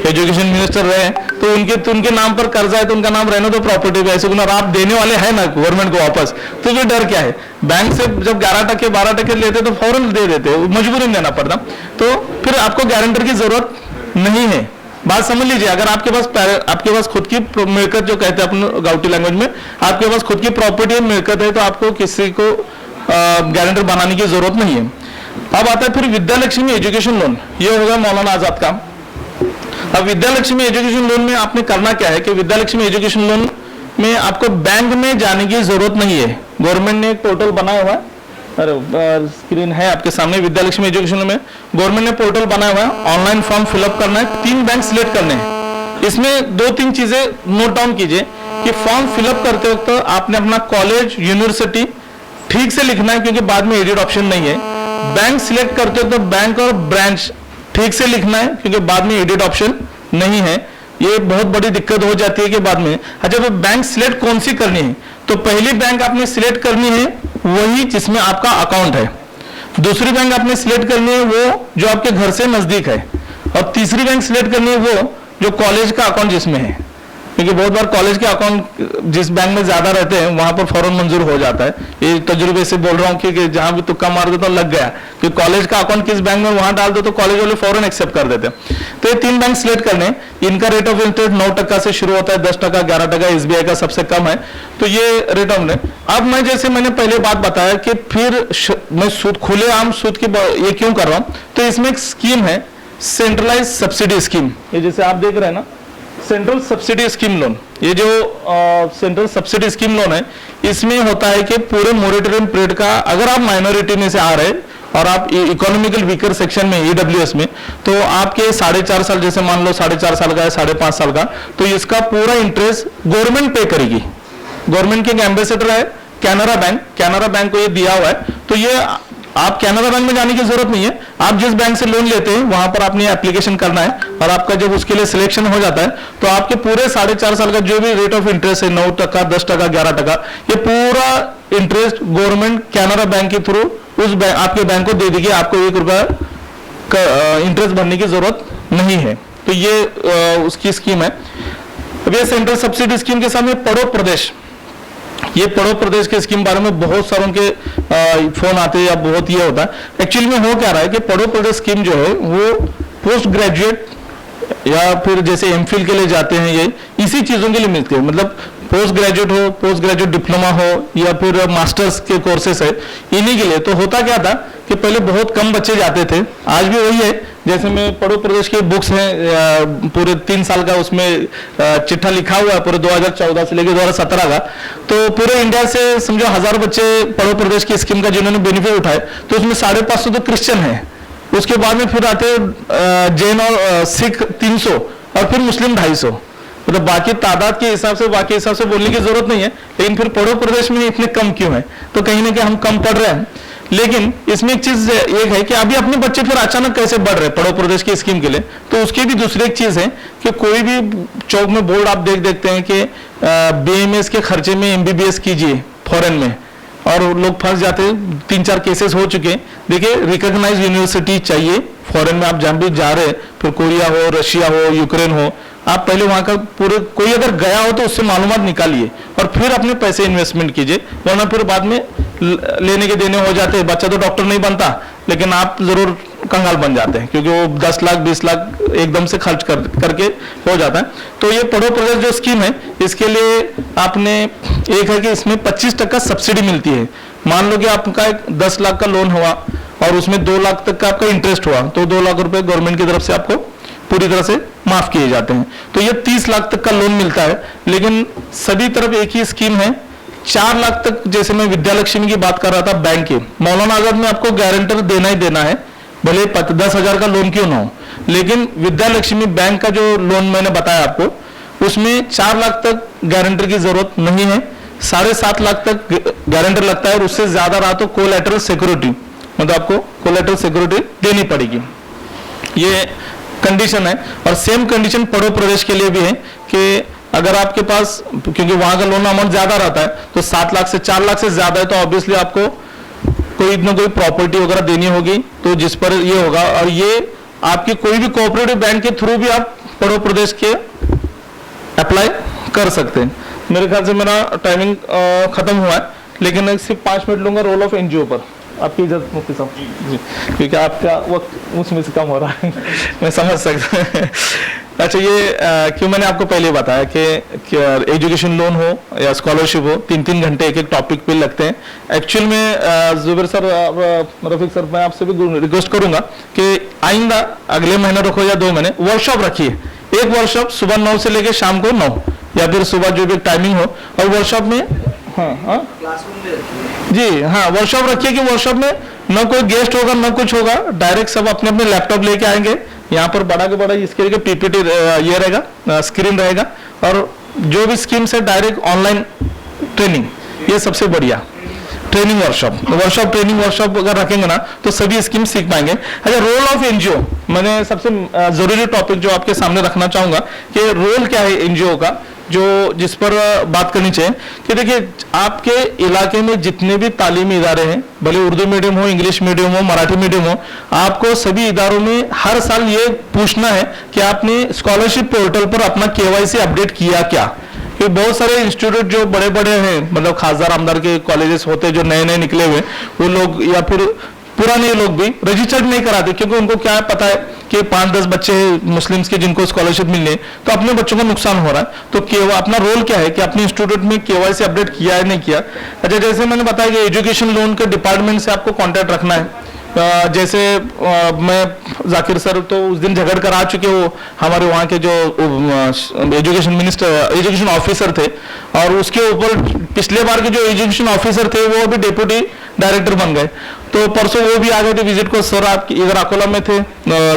एजुकेशन मिनिस्टर रहे, तो उनके नाम पर कर्जा है, तो उनका नाम रहने दो प्रॉपर्टी पे, ऐसे आप देने वाले हैं ना गवर्नमेंट को वापस, तो फिर डर क्या है? बैंक से जब 11% 12% लेते तो फौरन दे देते, मजबूरी में देना पड़ता, तो फिर आपको गारंटर की जरूरत नहीं है। बात समझ लीजिए, अगर आपके पास खुद की मिलकत, जो कहते हैं अपने गाउटी लैंग्वेज में, आपके पास खुद की प्रॉपर्टी मिलकत है, तो आपको किसी को गारंटर बनाने की जरूरत नहीं है। अब आता है फिर विद्यालक्ष्मी एजुकेशन लोन, ये होगा मौलाना आजाद का। अब विद्यालक्ष्मी एजुकेशन लोन में आपने करना क्या है कि विद्यालक्ष्मी एजुकेशन लोन में आपको बैंक में जाने की जरूरत नहीं है। गवर्नमेंट ने एक पोर्टल बनाया हुआ है, अरे स्क्रीन है आपके सामने, विद्यालक्ष्मी एजुकेशन में गवर्नमेंट ने पोर्टल बनाया हुआ है। ऑनलाइन फॉर्म फिलअप करना है, 3 बैंक सिलेक्ट करने हैं। इसमें 2-3 चीजें नोट डाउन कीजिए कि फॉर्म फिलअप करते वक्त आपने अपना कॉलेज, यूनिवर्सिटी ठीक से लिखना है, क्योंकि बाद में एडिट ऑप्शन नहीं है। बैंक सिलेक्ट करते हो तो बैंक और ब्रांच ठीक से लिखना है, क्योंकि बाद में एडिट ऑप्शन नहीं है। ये बहुत बड़ी दिक्कत हो जाती है कि बाद में। अच्छा, तो बैंक सिलेक्ट कौन सी करनी है? तो पहली बैंक आपने सिलेक्ट करनी है वही जिसमें आपका अकाउंट है। दूसरी बैंक आपने सिलेक्ट करनी है वो जो आपके घर से नजदीक है, और तीसरी बैंक सिलेक्ट करनी है वो जो कॉलेज का अकाउंट जिसमें है। क्योंकि बहुत बार कॉलेज के अकाउंट जिस बैंक में ज्यादा रहते हैं वहां पर फौरन मंजूर हो जाता है। ये तजुर्बे से बोल रहा हूँ कि जहां भी तुक्का मार दो तो लग गया कि कॉलेज का अकाउंट किस बैंक में वहां डाल दो तो कॉलेज वाले फौरन एक्सेप्ट कर देते हैं। तो ये 3 बैंक सिलेक्ट करने, इनका रेट ऑफ इंटरेस्ट 9% से शुरू होता है, 10%, 11%, एसबीआई का सबसे कम है। तो ये रेट ऑफ इंटरेस्ट। अब मैं जैसे मैंने पहले बात बताया कि फिर मैं सूद, खुलेआम सूद की ये क्यों कर रहा हूं, तो इसमें एक स्कीम है सेंट्रलाइज सब्सिडी स्कीम। ये जैसे आप देख रहे हैं ना, सेंट्रल सब्सिडी स्कीम लोन, ये जो सेंट्रल सब्सिडी स्कीम लोन है, इसमें होता है कि पूरे मोरेटोरियम पीरियड का, अगर आप माइनॉरिटी में से आ रहे और आप इकोनॉमिकल वीकर सेक्शन में ईडब्ल्यूएस में, तो आपके 4.5 साल, जैसे मान लो 4.5 साल का है, 5.5 साल का, तो इसका पूरा इंटरेस्ट गवर्नमेंट पे करेगी। गवर्नमेंट के एक एम्बेसडर है कैनरा बैंक को ये दिया हुआ है। तो ये आप कैनरा बैंक में जाने की जरूरत नहीं है, आप जिस बैंक से लोन लेते हैं वहां पर आपने एप्लीकेशन करना है, और आपका जब उसके लिए सिलेक्शन हो जाता है तो आपके पूरे 4.5 साल का जो भी रेट ऑफ इंटरेस्ट है, 9%, 10%, 11%, ये पूरा इंटरेस्ट गवर्नमेंट कैनरा बैंक के थ्रू उस आपके बैंक को दे देगी। आपको ₹1 का इंटरेस्ट भरने की जरूरत नहीं है। तो ये उसकी स्कीम है। अब ये सेंट्रल सब्सिडी स्कीम के सामने पढ़ो प्रदेश, ये पढ़ो प्रदेश के स्कीम बारे में बहुत सारों के फोन आते हैं या बहुत ये होता है। एक्चुअली में हो क्या रहा है कि पढ़ो प्रदेश स्कीम जो है वो पोस्ट ग्रेजुएट या फिर जैसे एमफिल के लिए जाते हैं, ये इसी चीजों के लिए मिलती है। मतलब पोस्ट ग्रेजुएट हो, पोस्ट ग्रेजुएट डिप्लोमा हो, या फिर मास्टर्स के कोर्सेस है, इन्हीं के लिए। तो होता क्या था कि पहले बहुत कम बच्चे जाते थे, आज भी वही है। जैसे मैं पढ़ो प्रदेश के बुक्स हैं, पूरे 3 साल का उसमें चिट्ठा लिखा हुआ है, पूरे 2014 से लेकर 2017 का। तो पूरे इंडिया से समझो 1000 बच्चे पढ़ो प्रदेश की स्कीम का जिन्होंने बेनिफिट उठाए, तो उसमें 550 तो क्रिश्चियन है। उसके बाद में फिर आते जैन और सिख 300, और फिर मुस्लिम 250। मतलब बाकी तादाद के हिसाब से, बाकी हिसाब से बोलने की जरूरत नहीं है, लेकिन फिर पढ़ो प्रदेश में इतने कम क्यों है? तो कहीं ना कहीं हम कम पढ़ रहे हैं। लेकिन इसमें एक चीज एक है कि अभी अपने बच्चे फिर अचानक कैसे बढ़ रहे पढ़ो प्रदेश की स्कीम के लिए, तो उसकी भी दूसरी एक चीज है कि कोई भी चौक में बोर्ड आप देखते हैं कि बीएमएस के खर्चे में एमबीबीएस कीजिए फॉरेन में, और लोग फंस जाते हैं। 3-4 केसेस हो चुके हैं। देखिए, रिकॉग्नाइज यूनिवर्सिटी चाहिए फॉरेन में, आप जहां भी जा रहे हैं, फिर कोरिया हो, रशिया हो, यूक्रेन हो, आप पहले वहां का पूरे, कोई अगर गया हो तो उससे मालूमात निकालिए और फिर अपने पैसे इन्वेस्टमेंट कीजिए, वरना फिर बाद में लेने के देने हो जाते हैं। बच्चा तो डॉक्टर नहीं बनता, लेकिन आप जरूर कंगाल बन जाते हैं, क्योंकि वो 10 लाख 20 लाख एकदम से खर्च करके हो जाता है। तो ये पढ़ो प्रदेश जो स्कीम है, इसके लिए आपने एक है कि इसमें 25% सब्सिडी मिलती है। मान लो कि आपका एक 10 लाख का लोन हुआ और उसमें 2 लाख तक का आपका इंटरेस्ट हुआ, तो 2 लाख रुपए गवर्नमेंट की तरफ से आपको पूरी तरह से माफ किए जाते हैं। तो ये 30 लाख तक का लोन मिलता है। लेकिन सभी तरफ एक ही स्कीम है, 4 लाख तक। जैसे मैं विद्यालक्ष्मी की बात कर रहा था बैंक की, मौलाना आजाद में आपको गारंटर देना ही देना है, भले 10,000 का लोन क्यों ना हो। लेकिन विद्यालक्ष्मी बैंक का जो लोन मैंने बताया आपको, उसमें 4 लाख तक गारंटर की जरूरत नहीं है, 7.5 लाख तक गारंटर लगता है, और उससे ज्यादा रहा तो कोलैटरल सिक्योरिटी, मतलब आपको कोलैटरल सिक्योरिटी देनी पड़ेगी। ये कंडीशन है। और सेम कंडीशन पढ़ो प्रदेश के लिए भी है कि अगर आपके पास, क्योंकि वहां का लोन अमाउंट ज्यादा रहता है, तो 7 लाख से 4 लाख से ज्यादा है, तो ऑब्वियसली आपको कोई ना कोई प्रॉपर्टी वगैरह देनी होगी, तो जिस पर ये होगा। और ये आपकी कोई भी कोऑपरेटिव बैंक के थ्रू भी आप पढ़ो प्रदेश के अप्लाई कर सकते हैं। मेरे ख्याल से मेरा टाइमिंग खत्म हुआ है, लेकिन मैं सिर्फ 5 मिनट लूंगा रोल ऑफ एनजीओ पर। आपकी इजाजत मुफ्ती साहब जी, क्योंकि आपका वक्त उसमें से कम हो रहा है मैं समझ सकता हूँ। अच्छा, ये क्यों मैंने आपको पहले बताया कि एजुकेशन लोन हो या स्कॉलरशिप हो, 3-3 घंटे एक एक टॉपिक पे लगते हैं। एक्चुअल में जुबैर सर, रफीक सर, मैं आपसे भी रिक्वेस्ट करूंगा कि आइंदा अगले महीने रखो या 2 महीने वर्कशॉप रखिए। एक वर्कशॉप सुबह 9 से लेकर शाम को 9, या फिर सुबह जो भी टाइमिंग हो, और वर्कशॉप में जी हाँ, वर्कशॉप रखिए कि वर्कशॉप में न कोई गेस्ट होगा न कुछ होगा, डायरेक्ट सब अपने अपने लैपटॉप लेके आएंगे। यहाँ पर बड़ा के बड़ा इसके लिए पीपीटी ये रहेगा, स्क्रीन रहेगा, और जो भी स्कीम्स है डायरेक्ट ऑनलाइन ट्रेनिंग, ये सबसे बढ़िया ट्रेनिंग वर्कशॉप ट्रेनिंग वर्कशॉप अगर रखेंगे ना, तो सभी स्कीम सीख पाएंगे। अच्छा, रोल ऑफ एनजीओ, मैंने सबसे जरूरी टॉपिक जो आपके सामने रखना चाहूंगा कि रोल क्या है एनजीओ का। जो जिस पर बात करनी चाहिए कि देखिए आपके इलाके में जितने भी तालीमी इदारे हैं, भले उर्दू मीडियम हो, इंग्लिश मीडियम हो, मराठी मीडियम हो, आपको सभी इदारों में हर साल ये पूछना है कि आपने स्कॉलरशिप पोर्टल पर अपना केवाईसी अपडेट किया क्या। कि बहुत सारे इंस्टीट्यूट जो बड़े बड़े हैं, मतलब खासदार आमदार के कॉलेजेस होते हैं जो नए नए निकले हुए, वो लोग या फिर पुराने लोग भी रजिस्टर्ड नहीं कराते, क्योंकि उनको क्या है, पता है कि 5-10 बच्चे मुस्लिम्स के जिनको स्कॉलरशिप मिलने, तो अपने बच्चों को नुकसान हो रहा है। तो अपना रोल क्या है कि अपने इंस्टीट्यूट में केवाईसी अपडेट किया है नहीं किया। अच्छा, जैसे मैंने बताया कि एजुकेशन लोन के डिपार्टमेंट से आपको कॉन्टैक्ट रखना है। जैसे मैं जाकिर सर तो उस दिन झगड़ कर आ चुके, वो हमारे वहाँ के जो एजुकेशन ऑफिसर थे, और उसके ऊपर पिछले बार के जो एजुकेशन ऑफिसर थे वो अभी डेप्यूटी डायरेक्टर बन गए। तो परसों वो भी आ गए थे विजिट को। सर आप इधर अकोला में थे,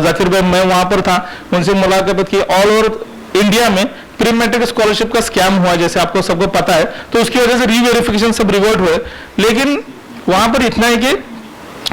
जाकिर भाई मैं वहाँ पर था, उनसे मुलाकात की। ऑल ओवर इंडिया में प्री मैट्रिक स्कॉलरशिप का स्कैम हुआ, जैसे आपको सबको पता है, तो उसकी वजह से रीवेरिफिकेशन सब रिवर्ट हुए। लेकिन वहाँ पर इतना है कि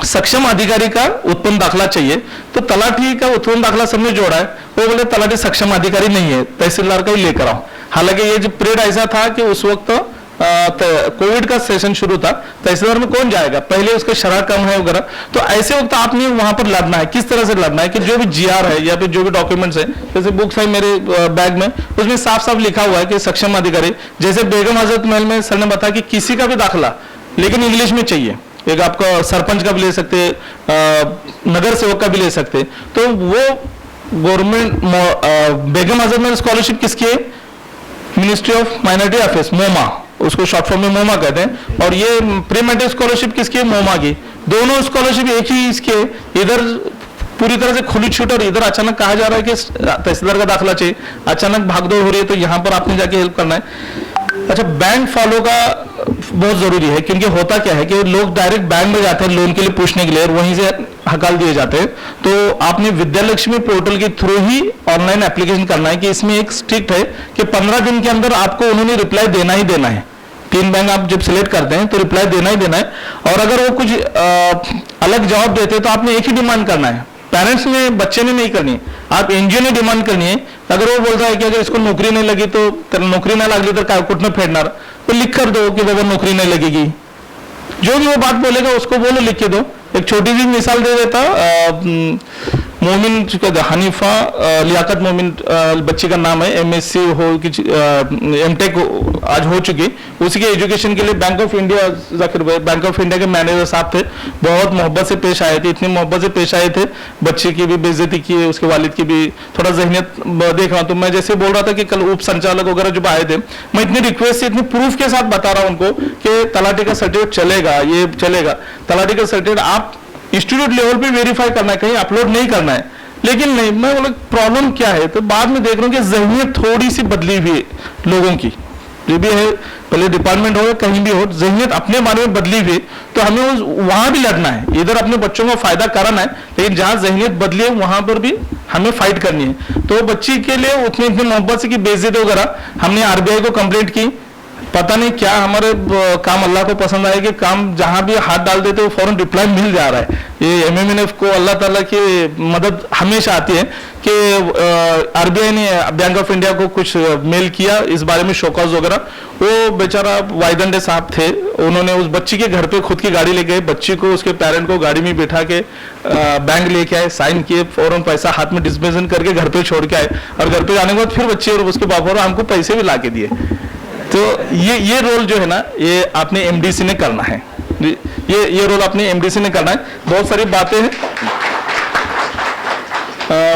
सक्षम अधिकारी का उत्पन्न दाखला चाहिए, तो तलाठी का उत्पन्न दाखला सबने जोड़ा है, वो बोले तलाठी सक्षम अधिकारी नहीं है, तहसीलदार का ही लेकर आओ। हालांकि ये जो पीरियड ऐसा था कि उस वक्त कोविड का सेशन शुरू था, तहसीलदार में कौन जाएगा, पहले उसका शरह कम है वगैरह। तो ऐसे वक्त आपने वहां पर लड़ना है, किस तरह से लड़ना है कि जो भी जीआर है या फिर जो भी डॉक्यूमेंट्स है, जैसे बुक्स है मेरे बैग में, उसमें साफ साफ लिखा हुआ है कि सक्षम अधिकारी, जैसे बेगम हजरत महल में सर ने बताया कि किसी का भी दाखला लेकिन इंग्लिश में चाहिए, एक आपका सरपंच का भी ले सकते, नगर सेवक का भी ले सकते, तो वो गवर्नमेंट बेगम हजरत महल स्कॉलरशिप किसकी है, मिनिस्ट्री ऑफ माइनॉरिटी अफेयर्स, मोमा, उसको शॉर्ट फॉर्म में मोमा कहते हैं। और ये प्री मैट्रिक स्कॉलरशिप किसकी है, मोमा की। दोनों स्कॉलरशिप एक ही इसके, इधर पूरी तरह से खुली छूट, और इधर अचानक कहा जा रहा है कि तहसीलदार का दाखला चाहिए, अचानक भागदौड़ हो रही है, तो यहाँ पर आपने जाके हेल्प करना है। अच्छा, बैंक फॉलो का बहुत जरूरी है, क्योंकि होता क्या है कि लोग डायरेक्ट बैंक में जाते हैं लोन के लिए पूछने के लिए, और वहीं से हकाल दिए जाते हैं। तो आपने विद्या लक्ष्मी पोर्टल के थ्रू ही ऑनलाइन एप्लीकेशन करना है, कि इसमें एक स्ट्रिक्ट है कि 15 दिन के अंदर आपको उन्होंने रिप्लाई देना ही देना है। 3 बैंक आप जब सिलेक्ट करते हैं तो रिप्लाई देना ही देना है, और अगर वो कुछ अलग जवाब देते हैं तो आपने एक ही डिमांड करना है, पेरेंट्स ने, बच्चे ने नहीं करनी, आप एनजीओ ने डिमांड करनी है। अगर वो बोलता है कि अगर इसको नौकरी नहीं लगी तो नौकरी ना लागली तो काय कुठनं फेडणार, तो लिख कर दो कि बाबा नौकरी नहीं लगेगी, जो भी वो बात बोलेगा उसको बोलो, लिख के दो। एक छोटी सी मिसाल दे देता, मोमिन हनीफा लियाकत मोमिन बच्ची का नाम है, एमएससी हो एमटेक आज हो चुकी, उसी के एजुकेशन के लिए बैंक ऑफ इंडिया, जाकिर भाई बैंक ऑफ इंडिया के मैनेजर साहब थे, बहुत मोहब्बत से पेश आए थे, इतनी मोहब्बत से पेश आए थे, बच्चे की भी बेइज्जती की, उसके वालिद की भी थोड़ा जहनियत देख रहा हूं। तो मैं जैसे बोल रहा था कि कल उप संचालक वगैरह जो आए थे, मैं इतनी रिक्वेस्ट से, इतनी प्रूफ के साथ बता रहा हूं उनको कि तलाटी का सर्टिफिकेट चलेगा, ये चलेगा, तलाटी का सर्टिफिकेट आप इंस्टीट्यूट लेवल पे वेरीफाई करना है, कहीं अपलोड नहीं करना है। लेकिन नहीं, मैं बोला प्रॉब्लम क्या है, तो बाद में देख रहा हूं कि जहनियत थोड़ी सी बदली हुई है लोगों की, जो भी है, पहले डिपार्टमेंट हो या कहीं भी हो, जहनियत अपने बारे में बदली हुई, तो हमें वहां भी लड़ना है। इधर अपने बच्चों को फायदा कराना है, लेकिन जहां जहनियत बदली है वहां पर भी हमें फाइट करनी है। तो बच्ची के लिए उतनी इतनी मोहब्बत से की बेइज्जती वगैरह, हमने आरबीआई को कंप्लेंट की, पता नहीं क्या हमारे काम अल्लाह को पसंद आए कि काम जहां भी हाथ डाल देते वो फौरन रिप्लाई मिल जा रहा है। ये एमएमएनएफ को अल्लाह ताला की मदद हमेशा आती है कि आरबीआई ने बैंक ऑफ इंडिया को कुछ मेल किया इस बारे में, शोकॉज वगैरह, वो बेचारा वाइदंडे साहब थे, उन्होंने उस बच्ची के घर पे खुद की गाड़ी ले गए, बच्ची को, उसके पेरेंट को गाड़ी में बिठा के बैंक लेके आए, साइन किए, फौरन पैसा हाथ में डिस्पेंसन करके घर पे छोड़ के आए, और घर पे जाने के बाद फिर बच्चे और उसके बाप और हमको पैसे भी ला के दिए। तो ये रोल जो है ना, ये आपने एमडीसी ने करना है, ये रोल आपने एमडीसी ने करना है। बहुत सारी बातें हैं,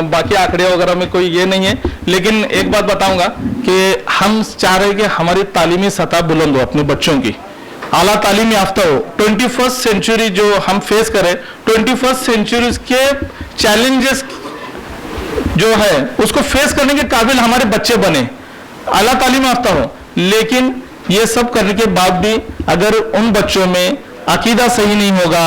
बाकी आंकड़े वगैरह में कोई ये नहीं है, लेकिन एक बात बताऊंगा कि हम चाह रहे हैं कि हमारी तालीमी सतह बुलंद हो, अपने बच्चों की आला तालीम याफ्ता हो। 21st सेंचुरी जो हम फेस करें, 21st सेंचुरी के चैलेंजेस जो है उसको फेस करने के काबिल हमारे बच्चे बने, आला तालीम याफ्ता हो। लेकिन ये सब करने के बाद भी अगर उन बच्चों में अकीदा सही नहीं होगा,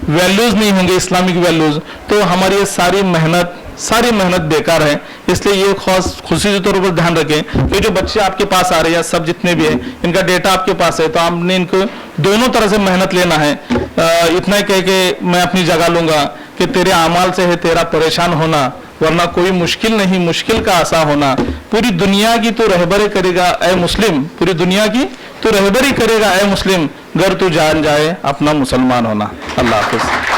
वैल्यूज नहीं होंगे, इस्लामिक वैल्यूज, तो हमारी ये सारी मेहनत बेकार है। इसलिए ये खास खुशी के तौर पर ध्यान रखें कि जो बच्चे आपके पास आ रहे हैं, सब जितने भी हैं, इनका डेटा आपके पास है, तो आपने इनको दोनों तरह से मेहनत लेना है। इतना ही कह के मैं अपनी जगह लूंगा कि तेरे अमाल से है तेरा परेशान होना, वरना कोई मुश्किल नहीं मुश्किल का आसा होना। पूरी दुनिया की तू रहबरी करेगा ए मुस्लिम, पूरी दुनिया की तू रहबरी करेगा ए मुस्लिम, गर तू जान जाए अपना मुसलमान होना। अल्लाह हाफिज।